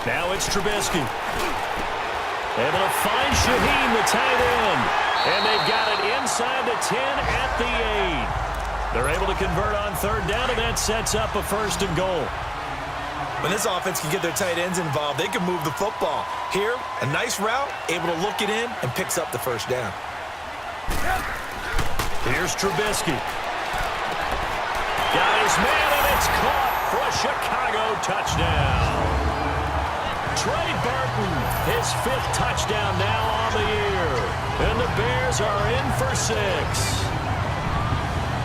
Now it's Trubisky. Able to find Shaheen, the tight end. And they've got it inside the 10 at the 8. They're able to convert on third down, and that sets up a first and goal. When this offense can get their tight ends involved, they can move the football. Here, a nice route, able to look it in, and picks up the first down. Here's Trubisky. Got his man, and it's caught for a Chicago touchdown. Trey Burton, his 5th touchdown now on the year. And the Bears are in for 6.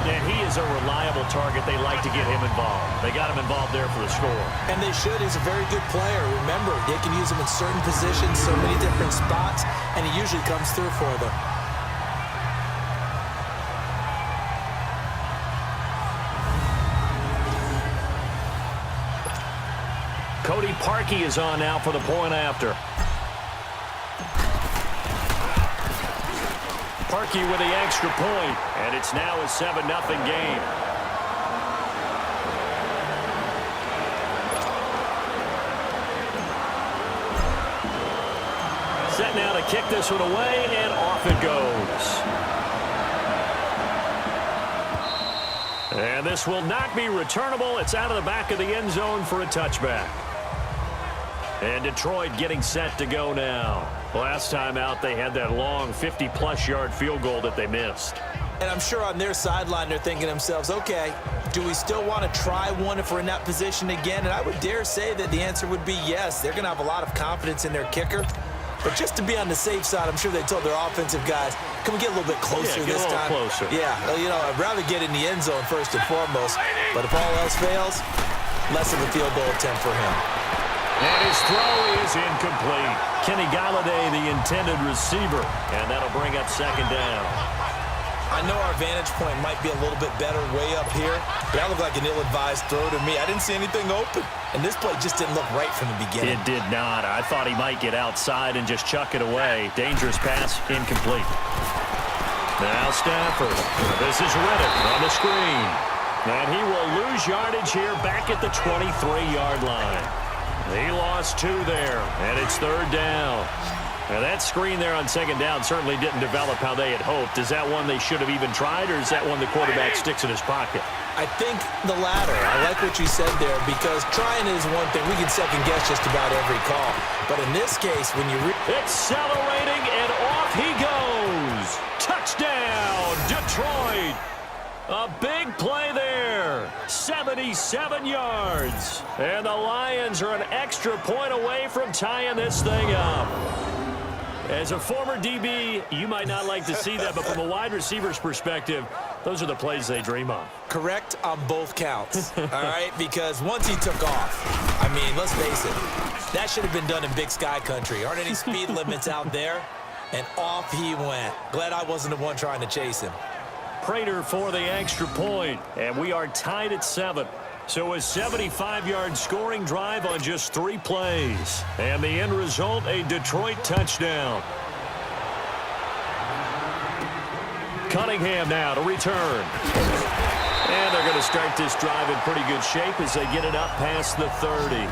And he is a reliable target. They like to get him involved. They got him involved there for the score. And they should. He's a very good player. Remember, they can use him in certain positions, so many different spots, and he usually comes through for them. Cody Parkey is on now for the point after. Parkey with the extra point, and it's now a 7-0 game. Set now to kick this one away, and off it goes. And this will not be returnable. It's out of the back of the end zone for a touchback. And Detroit getting set to go now. Last time out, they had that long 50-plus yard field goal that they missed. And I'm sure on their sideline, they're thinking to themselves, okay, do we still want to try one if we're in that position again? And I would dare say that the answer would be yes. They're going to have a lot of confidence in their kicker. But just to be on the safe side, I'm sure they told their offensive guys, can we get a little bit closer this time? Closer. Yeah, you know, I'd rather get in the end zone first and foremost. But if all else fails, less of a field goal attempt for him. And his throw is incomplete. Kenny Galladay, the intended receiver. And that'll bring up second down. I know our vantage point might be a little bit better way up here, but that looked like an ill-advised throw to me. I didn't see anything open, and this play just didn't look right from the beginning. It did not. I thought he might get outside and just chuck it away. Dangerous pass, incomplete. Now Stafford. This is Riddick on the screen. And he will lose yardage here back at the 23-yard line. He lost 2 there, and it's third down. Now, that screen there on second down certainly didn't develop how they had hoped. Is that one they should have even tried, or is that one the quarterback sticks in his pocket? I think the latter. I like what you said there, because trying is one thing. We can second-guess just about every call. But in this case, when you... Accelerating, and off he goes. Touchdown, Detroit. A big play there. 77 yards. And the Lions are an extra point away from tying this thing up. As a former DB, you might not like to see that, but from a wide receiver's perspective, those are the plays they dream of. Correct on both counts, all right? Because once he took off, I mean, let's face it, that should have been done in Big Sky country. Aren't any speed limits out there? And off he went. Glad I wasn't the one trying to chase him. Prater for the extra point, and we are tied at 7. So a 75-yard scoring drive on just 3 plays. And the end result, a Detroit touchdown. Cunningham now to return. And they're going to start this drive in pretty good shape as they get it up past the 30.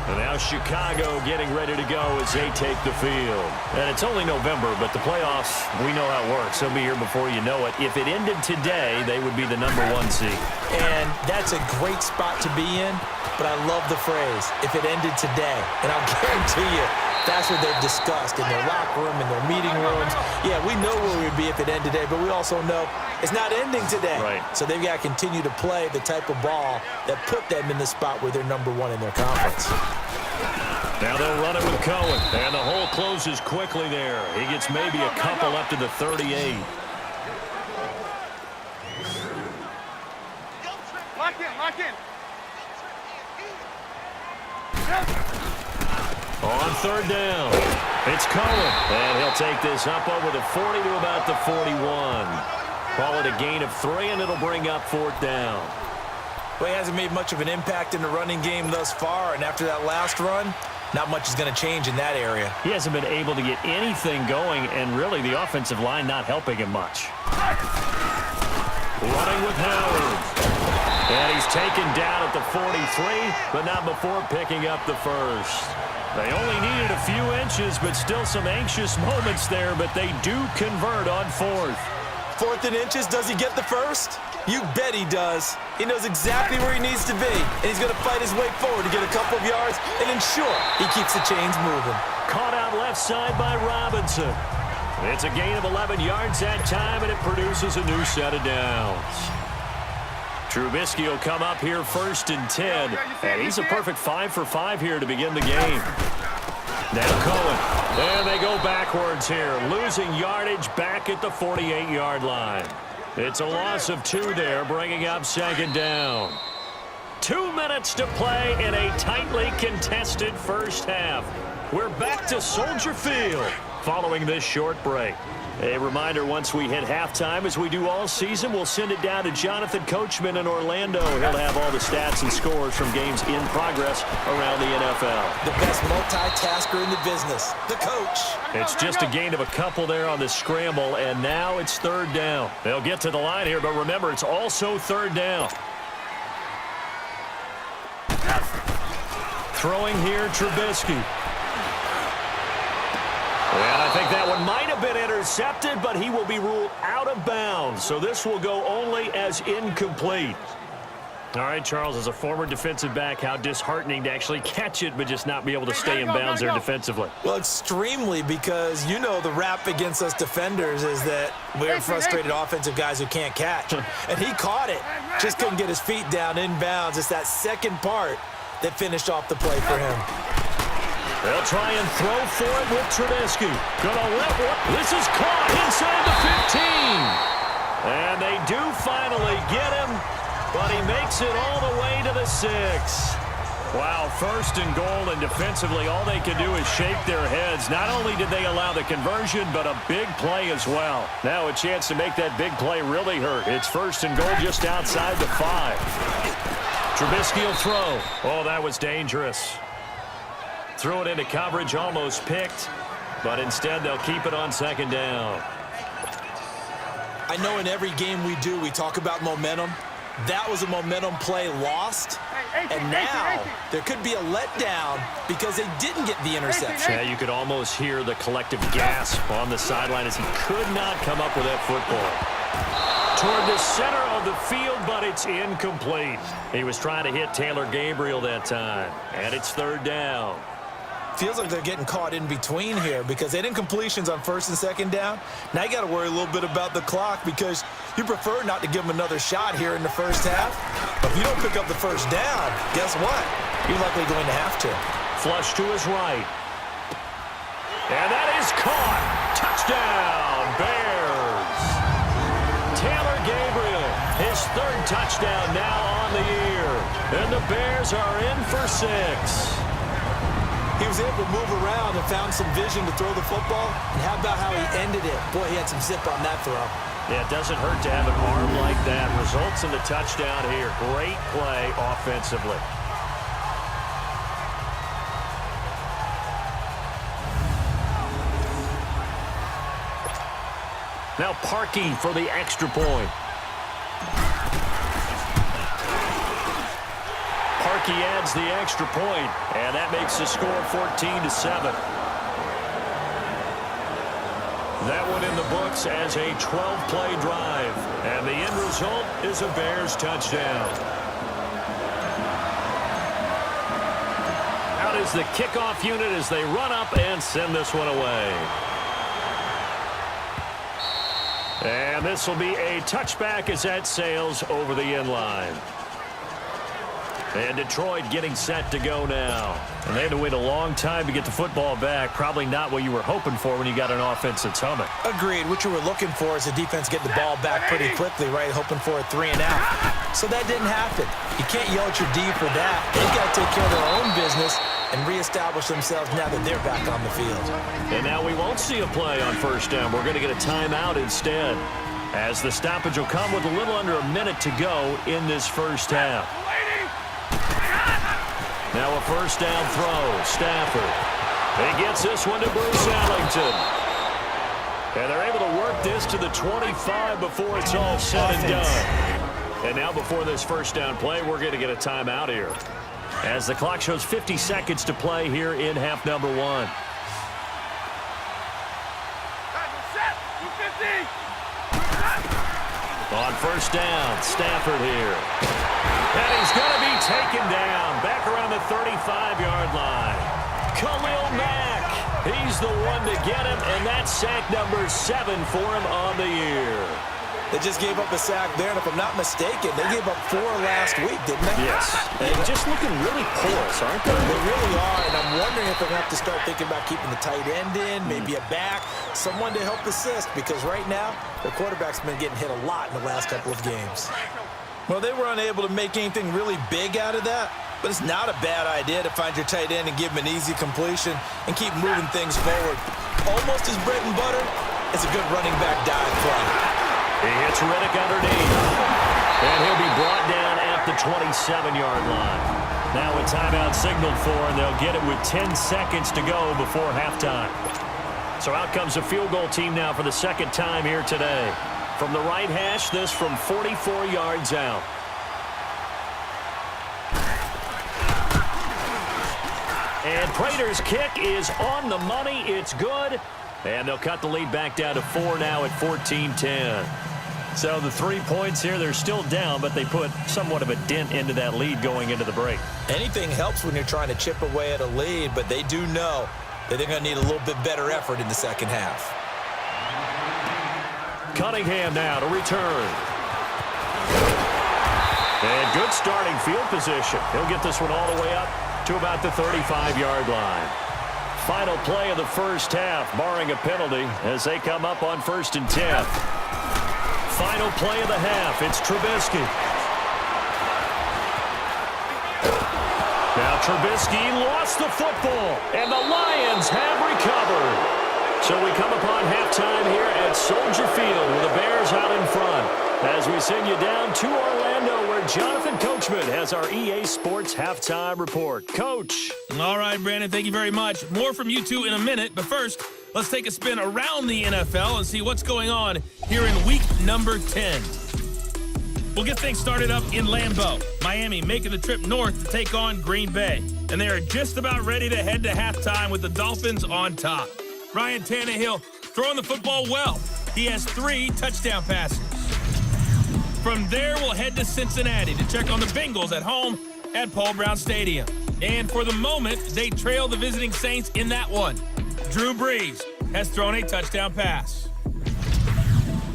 And now Chicago getting ready to go as they take the field. And it's only November, but the playoffs, we know how it works. They'll be here before you know it. If it ended today, they would be the #1 seed. And that's a great spot to be in, but I love the phrase, if it ended today. And I'll guarantee you, that's what they've discussed in their locker room, in their meeting rooms. Yeah, we know where we'd be if it ended today, but we also know it's not ending today. Right. So they've got to continue to play the type of ball that put them in the spot where they're #1 in their conference. Now they'll run it with Cohen. And the hole closes quickly there. He gets maybe a couple up to the 38. Lock in. On third down, it's Cohen. And he'll take this up over the 40 to about the 41. Call it a gain of 3, and it'll bring up 4th down. Well, he hasn't made much of an impact in the running game thus far, and after that last run, not much is going to change in that area. He hasn't been able to get anything going, and really the offensive line not helping him much. Running with Howard. And he's taken down at the 43, but not before picking up the first. They only needed a few inches, but still some anxious moments there, but they do convert on fourth. 4th and inches, does he get the first? You bet he does. He knows exactly where he needs to be, and he's going to fight his way forward to get a couple of yards and ensure he keeps the chains moving. Caught out left side by Robinson. It's a gain of 11 yards that time, and it produces a new set of downs. Trubisky will come up here 1st and 10, and he's a perfect 5 for 5 here to begin the game. Now Cohen, and they go backwards here, losing yardage back at the 48-yard line. It's a loss of 2 there, bringing up 2nd down. 2 minutes to play in a tightly contested first half. We're back to Soldier Field following this short break. A reminder, once we hit halftime, as we do all season, we'll send it down to Jonathan Coachman in Orlando. He'll have all the stats and scores from games in progress around the NFL. The best multitasker in the business, the coach. It's just a gain of a couple there on the scramble, and now it's 3rd down. They'll get to the line here, but remember, it's also 3rd down. Throwing here, Trubisky. And I think that one might have been intercepted, but he will be ruled out of bounds. So this will go only as incomplete. All right, Charles, as a former defensive back, how disheartening to actually catch it but just not be able to stay in bounds there defensively. Well, extremely, because you know the rap against us defenders is that we're frustrated offensive guys who can't catch. And he caught it, just couldn't get his feet down in bounds. It's that second part that finished off the play for him. They'll try and throw for it with Trubisky. Gonna let one. This is caught inside the 15. And they do finally get him, but he makes it all the way to the 6. Wow, 1st and goal, and defensively all they can do is shake their heads. Not only did they allow the conversion, but a big play as well. Now a chance to make that big play really hurt. It's 1st and goal just outside the 5. Trubisky will throw. Oh, that was dangerous. Threw it into coverage, almost picked, but instead they'll keep it on 2nd down. I know in every game we do, we talk about momentum. That was a momentum play lost, and now there could be a letdown because they didn't get the interception. Yeah, you could almost hear the collective gasp on the sideline as he could not come up with that football. Toward the center of the field, but it's incomplete. He was trying to hit Taylor Gabriel that time, and it's 3rd down. Feels like they're getting caught in between here because they didn't completions on 1st and 2nd down. Now you got to worry a little bit about the clock because you prefer not to give them another shot here in the first half. But if you don't pick up the 1st down, guess what? You're likely going to have to. Flush to his right. And that is caught. Touchdown, Bears. Taylor Gabriel, his 3rd touchdown now on the year. And the Bears are in for 6. He was able to move around and found some vision to throw the football. And how about how he ended it? Boy, he had some zip on that throw. Yeah, it doesn't hurt to have an arm like that. Results in the touchdown here. Great play offensively. Now Parkey for the extra point. Parkey adds the extra point, and that makes the score 14-7. That one in the books as a 12-play drive, and the end result is a Bears touchdown. Out is the kickoff unit as they run up and send this one away. And this will be a touchback as that sails over the end line. And Detroit getting set to go now. And they had to wait a long time to get the football back. Probably not what you were hoping for when you got an offense that's humming. Agreed. What you were looking for is the defense get the ball back pretty quickly, right? Hoping for a 3 and out. So that didn't happen. You can't yell at your D for that. They've got to take care of their own business and reestablish themselves now that they're back on the field. And now we won't see a play on 1st down. We're going to get a timeout instead, as the stoppage will come with a little under a minute to go in this first half. Now a 1st down throw. Stafford. He gets this one to Bruce Ellington. And they're able to work this to the 25 before it's all said and done. And now before this first down play, we're going to get a timeout here, as the clock shows 50 seconds to play here in half number 1. On first down, Stafford here. And he's going to be taken down back around the 35-yard line. Khalil Mack, he's the one to get him, and that's sack number 7 for him on the year. They just gave up a sack there, and if I'm not mistaken, they gave up 4 last week, didn't they? Yes. And just looking really porous, aren't they? They really are, and I'm wondering if they're going to have to start thinking about keeping the tight end in, maybe a back, someone to help assist, because right now, their quarterback's been getting hit a lot in the last couple of games. Well, they were unable to make anything really big out of that, but it's not a bad idea to find your tight end and give him an easy completion and keep moving things forward. Almost as bread and butter as a good running back dive play. He hits Riddick underneath, and he'll be brought down at the 27-yard line. Now a timeout signaled for, and they'll get it with 10 seconds to go before halftime. So out comes a field goal team now for the second time here today. From the right hash, this from 44 yards out. And Prater's kick is on the money. It's good. And they'll cut the lead back down to 4 now at 14-10. So the 3 points here, they're still down, but they put somewhat of a dent into that lead going into the break. Anything helps when you're trying to chip away at a lead, but they do know that they're going to need a little bit better effort in the second half. Cunningham now to return. And good starting field position. He'll get this one all the way up to about the 35-yard line. Final play of the first half, barring a penalty, as they come up on 1st and 10. Final play of the half, it's Trubisky. Now Trubisky lost the football, and the Lions have recovered. So we come upon halftime here at Soldier Field with the Bears out in front, as we send you down to Orlando, where Jonathan Coachman has our EA Sports Halftime Report. Coach. All right, Brandon, thank you very much. More from you two in a minute, but first, let's take a spin around the NFL and see what's going on here in week number 10. We'll get things started up in Lambeau. Miami making the trip north to take on Green Bay. And they are just about ready to head to halftime with the Dolphins on top. Ryan Tannehill throwing the football well. He has 3 touchdown passes. From there, we'll head to Cincinnati to check on the Bengals at home at Paul Brown Stadium. And for the moment, they trail the visiting Saints in that one. Drew Brees has thrown a touchdown pass.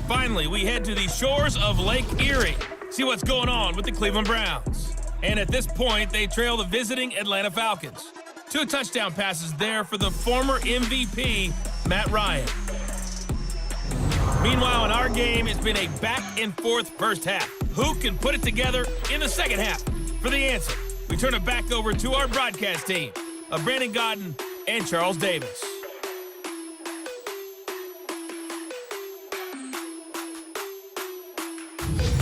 Finally, we head to the shores of Lake Erie. See what's going on with the Cleveland Browns. And at this point, they trail the visiting Atlanta Falcons. 2 touchdown passes there for the former MVP, Matt Ryan. Meanwhile, in our game, it's been a back-and-forth first half. Who can put it together in the second half? For the answer, we turn it back over to our broadcast team of Brandon Godden and Charles Davis.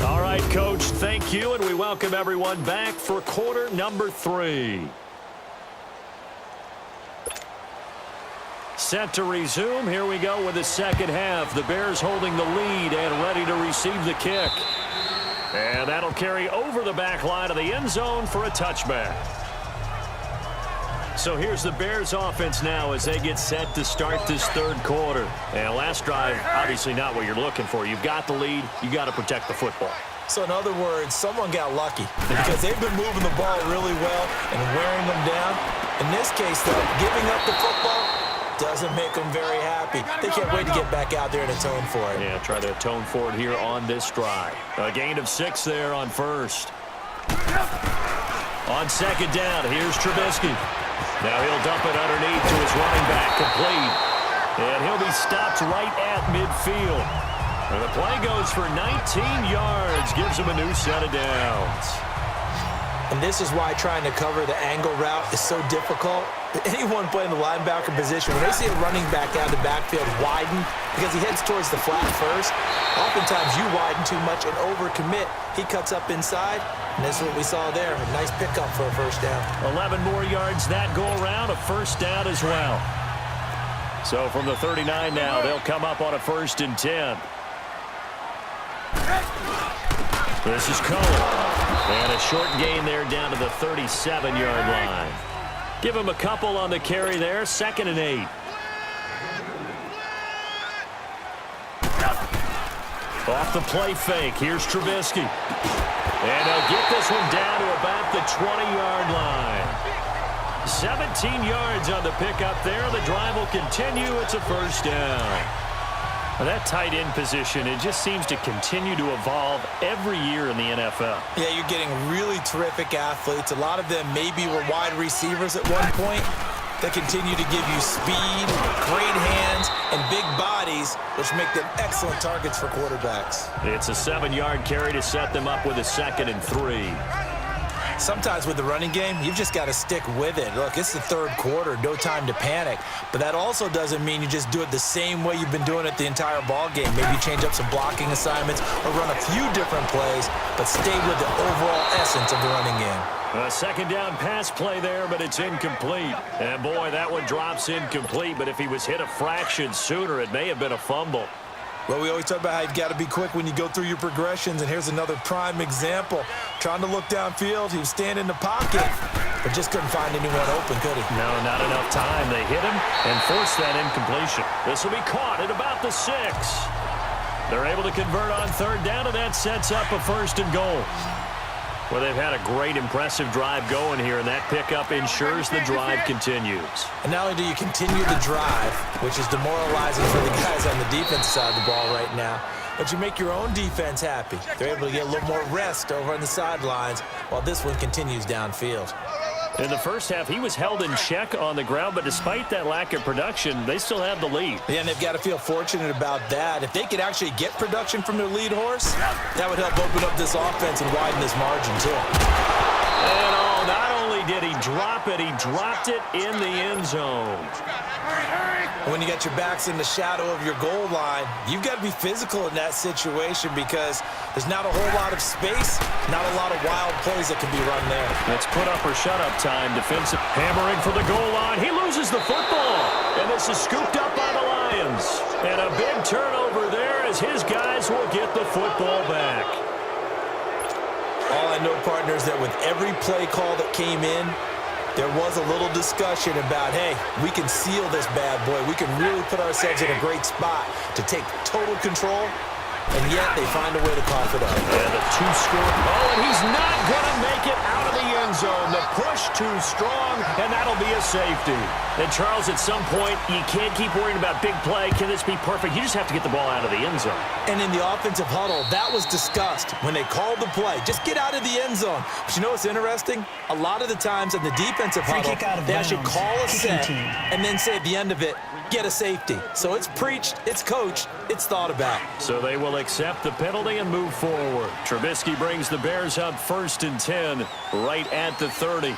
All right, Coach, thank you, and we welcome everyone back for quarter number 3. Set to resume. Here we go with the second half. The Bears holding the lead and ready to receive the kick. And that'll carry over the back line of the end zone for a touchback. So here's the Bears offense now as they get set to start this third quarter. And last drive, obviously not what you're looking for. You've got the lead. You got to protect the football. So in other words, someone got lucky because they've been moving the ball really well and wearing them down. In this case, though, giving up the football doesn't make them very happy. They can't wait to get back out there and atone for it. Yeah, try to atone for it here on this drive. A gain of 6 there on first. On second down, here's Trubisky. Now he'll dump it underneath to his running back, complete. And he'll be stopped right at midfield. And the play goes for 19 yards, gives him a new set of downs. And this is why trying to cover the angle route is so difficult. Anyone playing the linebacker position, when they see a running back out of the backfield widen because he heads towards the flat first, oftentimes you widen too much and overcommit. He cuts up inside, and that's what we saw there. A nice pickup for a first down. 11 more yards that go around, a first down as well. So from the 39 now, they'll come up on a 1st and 10. This is Cohen. And a short gain there down to the 37-yard line. Give him a couple on the carry there. 2nd and 8. Off the play fake. Here's Trubisky. And he'll get this one down to about the 20-yard line. 17 yards on the pickup there. The drive will continue. It's a first down. Well, that tight end position, it just seems to continue to evolve every year in the NFL. Yeah, you're getting really terrific athletes. A lot of them maybe were wide receivers at one point. They continue to give you speed, great hands, and big bodies, which make them excellent targets for quarterbacks. It's a 7-yard carry to set them up with a 2nd and 3. Sometimes with the running game, you've just got to stick with it. Look, it's the 3rd quarter, no time to panic. But that also doesn't mean you just do it the same way you've been doing it the entire ball game. Maybe change up some blocking assignments or run a few different plays, but stay with the overall essence of the running game. A 2nd down pass play there, but it's incomplete. And boy, that one drops incomplete, but if he was hit a fraction sooner, it may have been a fumble. Well, we always talk about how you've got to be quick when you go through your progressions, and here's another prime example. Trying to look downfield, he was standing in the pocket, but just couldn't find anyone open, could he? No, not enough time. They hit him and forced that incompletion. This will be caught at about the 6. They're able to convert on 3rd down, and that sets up a 1st and goal. Well, they've had a great, impressive drive going here, and that pickup ensures the drive continues. And not only do you continue the drive, which is demoralizing for the guys on the defense side of the ball right now, but you make your own defense happy. They're able to get a little more rest over on the sidelines while this one continues downfield. In the first half, he was held in check on the ground, but despite that lack of production, they still have the lead. Yeah, and they've got to feel fortunate about that. If they could actually get production from their lead horse, that would help open up this offense and widen this margin, too. And not only did he drop it, he dropped it in the end zone. When you got your backs in the shadow of your goal line, you've got to be physical in that situation because there's not a whole lot of space, not a lot of wild plays that can be run there. Let's put up or shut up time. Defensive hammering for the goal line. He loses the football, and this is scooped up by the Lions. And a big turnover there as his guys will get the football back. All I know, partner, is that with every play call that came in, there was a little discussion about, hey, we can seal this bad boy. We can really put ourselves in a great spot to take total control, and yet they find a way to cough it up. And a 2-score. Oh, and he's not going to make it out of the end zone. The push too strong, and that'll be a safety. And, Charles, at some point, you can't keep worrying about big play. Can this be perfect? You just have to get the ball out of the end zone. And in the offensive huddle, that was discussed when they called the play. Just get out of the end zone. But you know what's interesting? A lot of the times in the defensive huddle, they actually call a set and then say at the end of it, get a safety. So it's preached, it's coached, it's thought about. So they will accept the penalty and move forward. Trubisky brings the Bears up 1st and 10, right at the 30.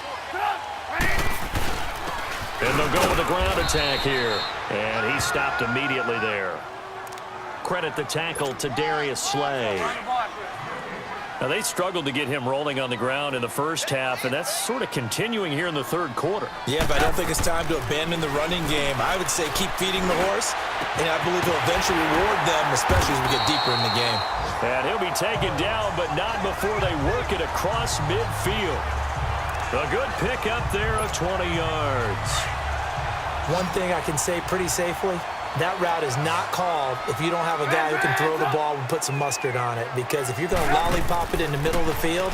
And they'll go with a ground attack here. And he stopped immediately there. Credit the tackle to Darius Slay. Now, they struggled to get him rolling on the ground in the first half, and that's sort of continuing here in the 3rd quarter. Yeah, but I don't think it's time to abandon the running game. I would say keep feeding the horse, and I believe he'll eventually reward them, especially as we get deeper in the game. And he'll be taken down, but not before they work it across midfield. A good pick up there of 20 yards. One thing I can say pretty safely, that route is not called if you don't have a guy who can throw the ball and put some mustard on it. Because if you're going to lollipop it in the middle of the field,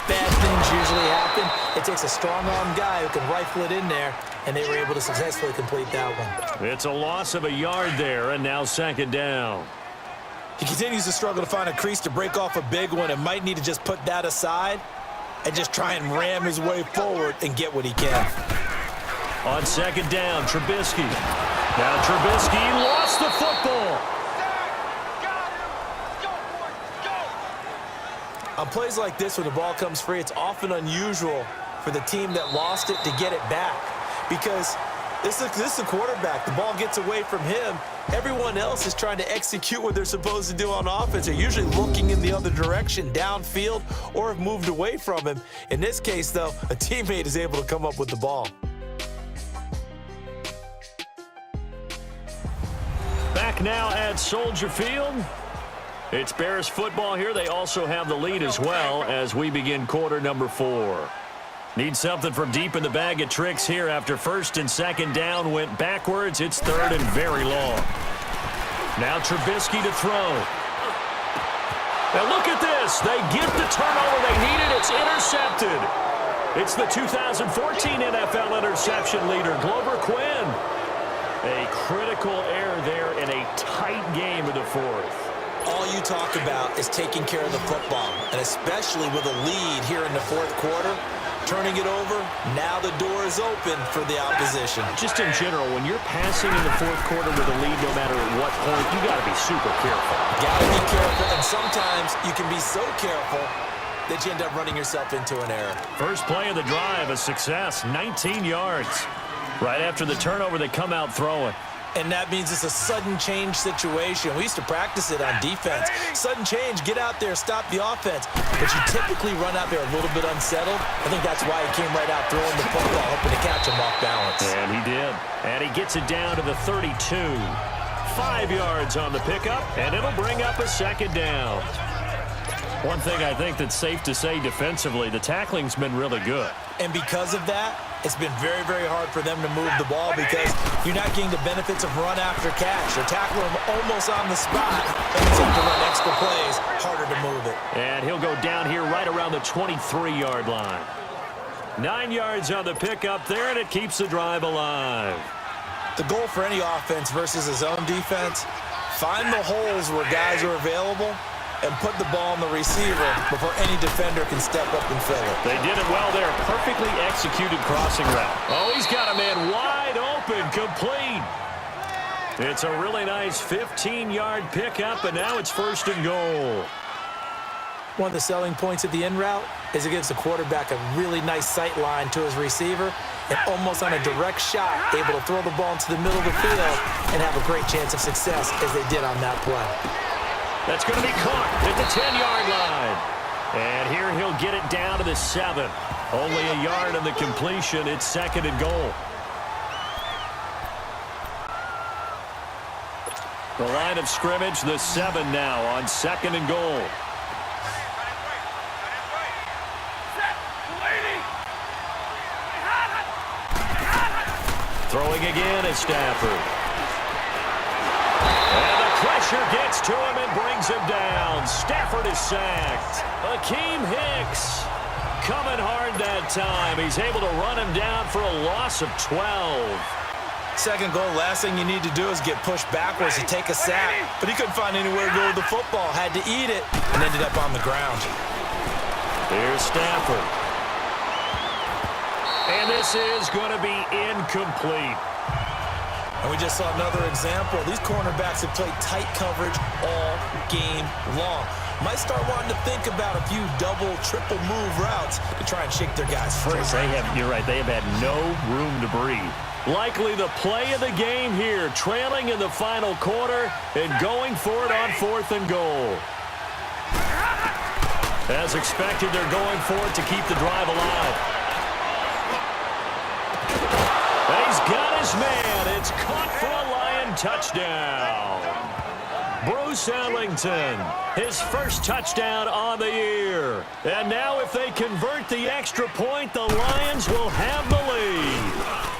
bad things usually happen. It takes a strong-arm guy who can rifle it in there, and they were able to successfully complete that one. It's a loss of a yard there, and now 2nd down. He continues to struggle to find a crease to break off a big one and might need to just put that aside and just try and ram his way forward and get what he can. On 2nd down, Trubisky. Now Trubisky lost the football. On plays like this, when the ball comes free, it's often unusual for the team that lost it to get it back. Because this is the quarterback. The ball gets away from him. Everyone else is trying to execute what they're supposed to do on offense. They're usually looking in the other direction, downfield, or have moved away from him. In this case, though, a teammate is able to come up with the ball. Back Now at Soldier Field. It's Bears football here. They also have the lead as well as we begin quarter number 4. Need something from deep in the bag of tricks here after first and second down went backwards. It's third and very long. Now Trubisky to throw. Now look at this. They get the turnover they needed. It's intercepted. It's the 2014 NFL interception leader, Glover Quinn. A critical error there in a tight game of the fourth. All you talk about is taking care of the football, and especially with a lead here in the fourth quarter, turning it over, now the door is open for the opposition. Just in general, when you're passing in the fourth quarter with a lead, no matter at what point, you got to be super careful. Got to be careful, and sometimes you can be so careful that you end up running yourself into an error. First play of the drive, a success, 19 yards. Right after the turnover, they come out throwing. And that means it's a sudden change situation. We used to practice it on defense. Sudden change, get out there, stop the offense. But you typically run out there a little bit unsettled. I think that's why he came right out throwing the football, hoping to catch him off balance. And he did. And he gets it down to the 32. 5 yards on the pickup, and it'll bring up a second down. One thing I think that's safe to say defensively, the tackling's been really good. And because of that, it's been very, very hard for them to move the ball because you're not getting the benefits of run after catch. You're tackling them almost on the spot. And it's to run extra plays, harder to move it. And he'll go down here right around the 23-yard line. 9 yards on the pickup there, and it keeps the drive alive. The goal for any offense versus his own defense, find the holes where guys are available and put the ball on the receiver before any defender can step up and fill it. They did it well there. Perfectly executed crossing route. Oh, he's got a man wide open, complete. It's a really nice 15-yard pickup, and now it's first and goal. One of the selling points of the in route is it gives the quarterback a really nice sight line to his receiver and almost on a direct shot able to throw the ball into the middle of the field and have a great chance of success as they did on that play. That's going to be caught at the 10-yard line. And here he'll get it down to the 7. Only a yard on the completion. It's second and goal. The line of scrimmage, the 7 now on second and goal. Throwing again is Stafford. And the pressure gets to him and brings him down. Stafford is sacked. Akeem Hicks coming hard that time. He's able to run him down for a loss of 12. Second goal, last thing you need to do is get pushed backwards to take a sack. But he couldn't find anywhere to go with the football. Had to eat it and ended up on the ground. Here's Stafford. And this is going to be incomplete. And we just saw another example. These cornerbacks have played tight coverage all game long. Might start wanting to think about a few double, triple move routes to try and shake their guys free. You're right, they have had no room to breathe. Likely the play of the game here, trailing in the final quarter and going for it on fourth and goal. As expected, they're going for it to keep the drive alive. And he's got his man. It's caught for a Lion touchdown. Bruce Ellington, his first touchdown on the year. And now if they convert the extra point, the Lions will have the lead.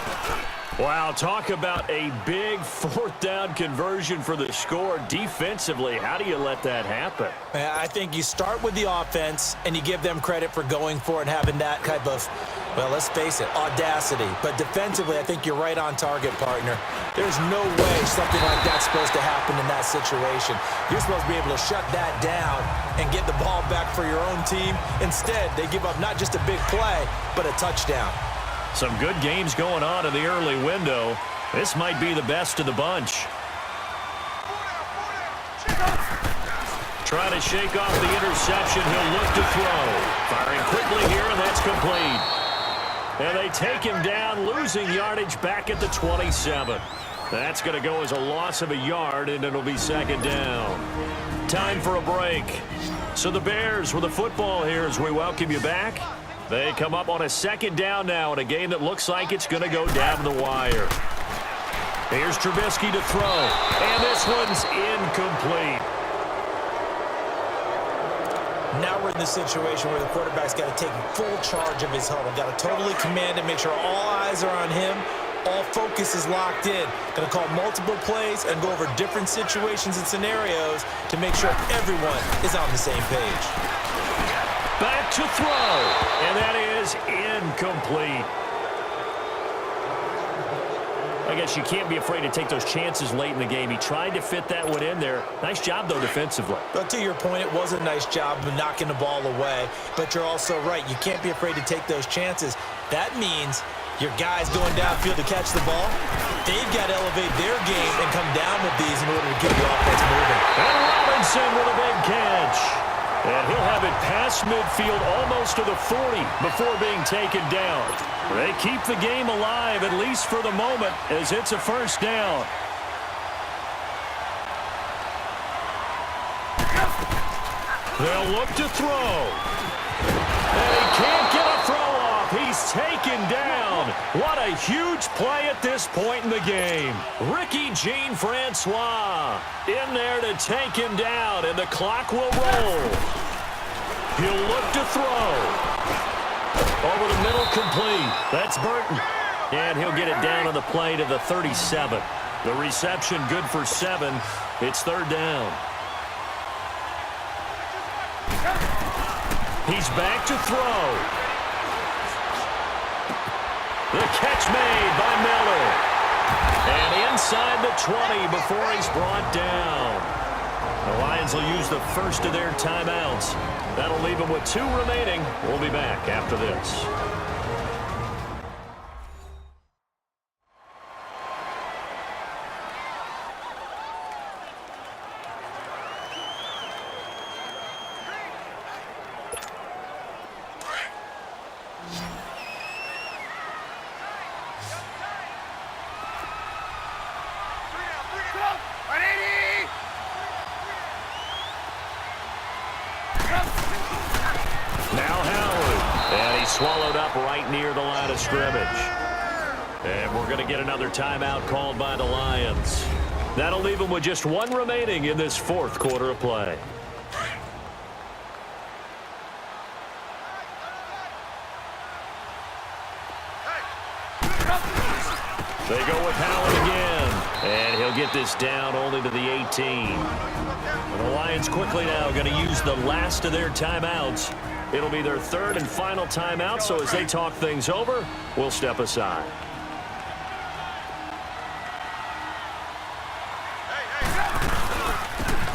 Wow, talk about a big fourth down conversion for the score. Defensively, how do you let that happen? I think you start with the offense and you give them credit for going for it and having that type of, well, let's face it, audacity. But defensively, I think you're right on target, partner. There's no way something like that's supposed to happen in that situation. You're supposed to be able to shut that down and get the ball back for your own team. Instead, they give up not just a big play, but a touchdown. Some good games going on in the early window. This might be the best of the bunch. Trying to shake off the interception. He'll look to throw. Firing quickly here, and that's complete. And they take him down, losing yardage back at the 27. That's going to go as a loss of a yard, and it'll be second down. Time for a break. So the Bears with the football here as we welcome you back. They come up on a second down now in a game that looks like it's going to go down the wire. Here's Trubisky to throw, and this one's incomplete. Now we're in the situation where the quarterback's got to take full charge of his huddle. Got to totally command it, make sure all eyes are on him. All focus is locked in. Going to call multiple plays and go over different situations and scenarios to make sure everyone is on the same page. Back to throw, and that is incomplete. I guess you can't be afraid to take those chances late in the game. He tried to fit that one in there. Nice job, though, defensively. But to your point, it was a nice job of knocking the ball away. But you're also right. You can't be afraid to take those chances. That means your guys going downfield to catch the ball, they've got to elevate their game and come down with these in order to get the offense moving. And Robinson with a big catch. And he'll have it past midfield almost to the 40 before being taken down. They keep the game alive, at least for the moment, as it's a first down. They'll look to throw. And he can't get a throw off. He's taken down. What a huge play at this point in the game. Ricky Jean-Francois in there to take him down, and the clock will roll. He'll look to throw. Over the middle, complete. That's Burton. And he'll get it down on the play to the 37. The reception good for 7. It's third down. He's back to throw. The catch made by Miller. And inside the 20 before he's brought down. The Lions will use the first of their timeouts. That'll leave them with 2 remaining. We'll be back after this. Swallowed up right near the line of scrimmage. And we're going to get another timeout called by the Lions. That'll leave them with just 1 remaining in this 4th quarter of play. They go with Howard again. And he'll get this down only to the 18. And the Lions quickly now going to use the last of their timeouts. It'll be their 3rd and final timeout, so as they talk things over, we'll step aside.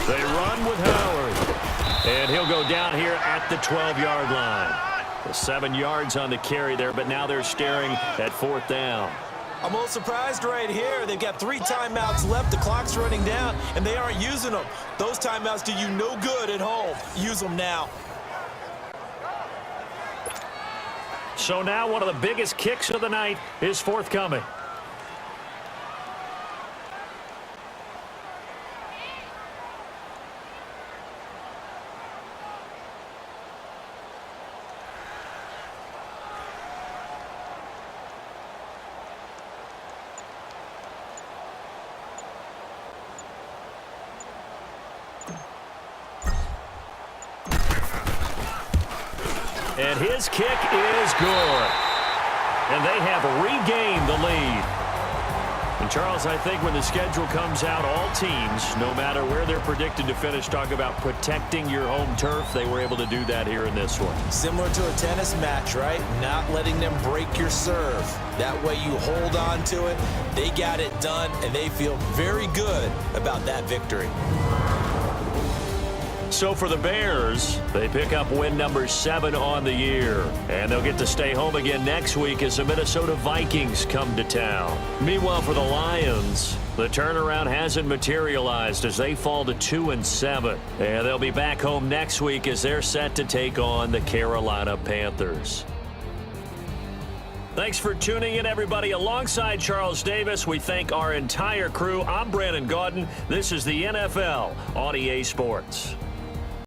They run with Howard. And he'll go down here at the 12-yard line. The 7 yards on the carry there, but now they're staring at 4th down. I'm a little surprised right here. They've got 3 timeouts left. The clock's running down, and they aren't using them. Those timeouts do you no good at home. Use them now. So now one of the biggest kicks of the night is forthcoming. And his kick is good. And they have regained the lead. And, Charles, I think when the schedule comes out, all teams, no matter where they're predicted to finish, talk about protecting your home turf. They were able to do that here in this one. Similar to a tennis match, right? Not letting them break your serve. That way you hold on to it. They got it done, and they feel very good about that victory. So for the Bears, they pick up win number 7 on the year. And they'll get to stay home again next week as the Minnesota Vikings come to town. Meanwhile, for the Lions, the turnaround hasn't materialized as they fall to 2-7. And they'll be back home next week as they're set to take on the Carolina Panthers. Thanks for tuning in, everybody. Alongside Charles Davis, we thank our entire crew. I'm Brandon Gaudin. This is the NFL on EA Sports.